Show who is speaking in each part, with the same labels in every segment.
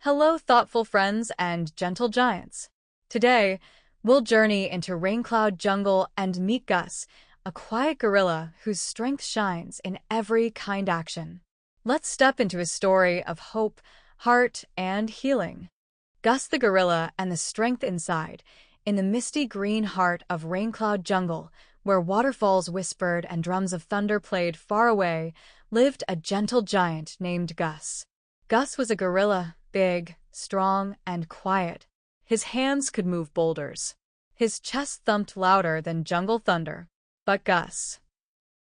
Speaker 1: Hello, thoughtful friends and gentle giants. Today, we'll journey into Raincloud Jungle and meet Gus, a quiet gorilla whose strength shines in every kind action. Let's step into a story of hope, heart, and healing. Gus the Gorilla and the strength inside, in the misty green heart of Raincloud Jungle, where waterfalls whispered and drums of thunder played far away, lived a gentle giant named Gus. Gus was a gorilla, big, strong, and quiet. His hands could move boulders. His chest thumped louder than jungle thunder. But Gus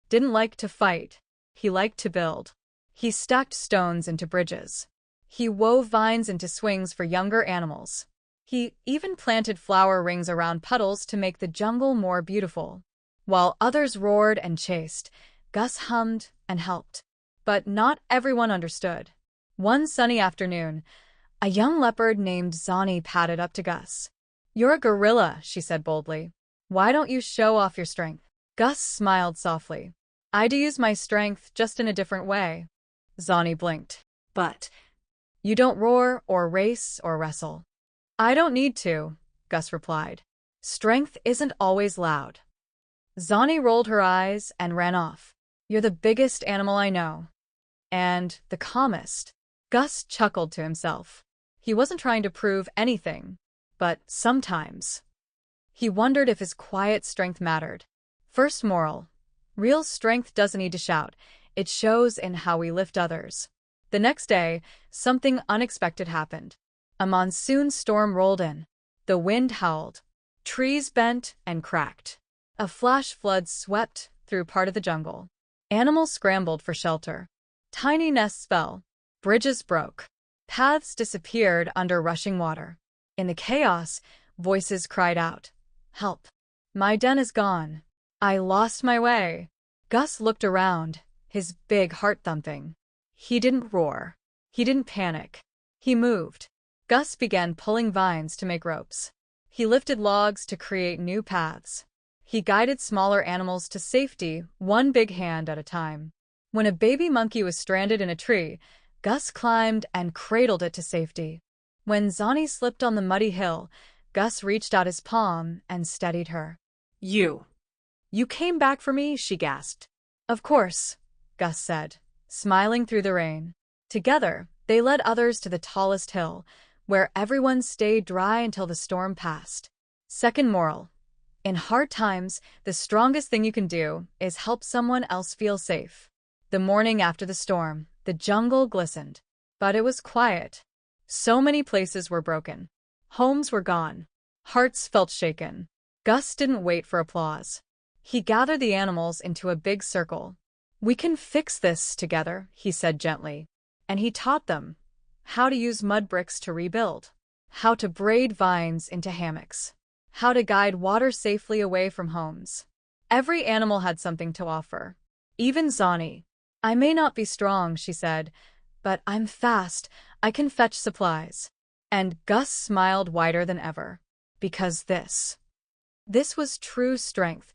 Speaker 1: didn't like to fight. He liked to build. He stacked stones into bridges. He wove vines into swings for younger animals. He even planted flower rings around puddles to make the jungle more beautiful. While others roared and chased, Gus hummed and helped. But not everyone understood. One sunny afternoon, a young leopard named Zani padded up to Gus. "You're a gorilla," she said boldly. "Why don't you show off your strength?" Gus smiled softly. "I do use my strength, just in a different way." Zani blinked. "But you don't roar or race or wrestle." "I don't need to," Gus replied. "Strength isn't always loud." Zani rolled her eyes and ran off. "You're the biggest animal I know. And the calmest." Gus chuckled to himself. He wasn't trying to prove anything, but sometimes he wondered if his quiet strength mattered. First moral: real strength doesn't need to shout. It shows in how we lift others. The next day, something unexpected happened. A monsoon storm rolled in. The wind howled. Trees bent and cracked. A flash flood swept through part of the jungle. Animals scrambled for shelter. Tiny nests fell. Bridges broke. Paths disappeared under rushing water. In the chaos, voices cried out, "Help! My den is gone. I lost my way." Gus looked around, his big heart thumping. He didn't roar. He didn't panic. He moved. Gus began pulling vines to make ropes. He lifted logs to create new paths. He guided smaller animals to safety, one big hand at a time. When a baby monkey was stranded in a tree, Gus climbed and cradled it to safety. When Zani slipped on the muddy hill, Gus reached out his palm and steadied her. You came back for me?" she gasped. "Of course," Gus said, smiling through the rain. Together, they led others to the tallest hill, where everyone stayed dry until the storm passed. Second moral: in hard times, the strongest thing you can do is help someone else feel safe. The morning after the storm, the jungle glistened, but it was quiet. So many places were broken. Homes were gone. Hearts felt shaken. Gus didn't wait for applause. He gathered the animals into a big circle. "We can fix this together," he said gently. And he taught them how to use mud bricks to rebuild, how to braid vines into hammocks, how to guide water safely away from homes. Every animal had something to offer. Even Zani. "I may not be strong," she said, "but I'm fast. I can fetch supplies." And Gus smiled wider than ever. Because this was true strength,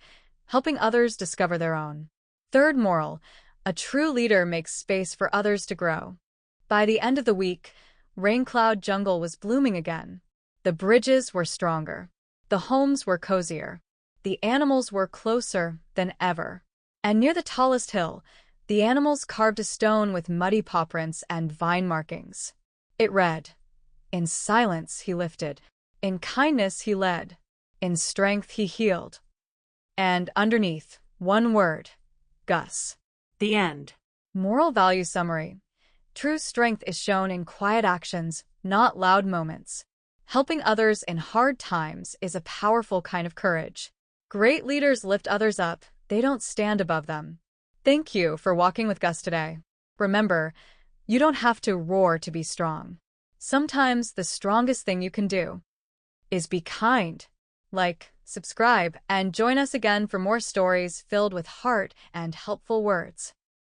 Speaker 1: helping others discover their own. Third moral: a true leader makes space for others to grow. By the end of the week, Raincloud Jungle was blooming again. The bridges were stronger. The homes were cozier. The animals were closer than ever. And near the tallest hill, the animals carved a stone with muddy paw prints and vine markings. It read, "In silence he lifted. In kindness he led. In strength he healed." And underneath, one word: Gus. The end. Moral value summary: true strength is shown in quiet actions, not loud moments. Helping others in hard times is a powerful kind of courage. Great leaders lift others up, they don't stand above them. Thank you for walking with Gus today. Remember, you don't have to roar to be strong. Sometimes the strongest thing you can do is be kind. Like, subscribe, and join us again for more stories filled with heart and helpful words.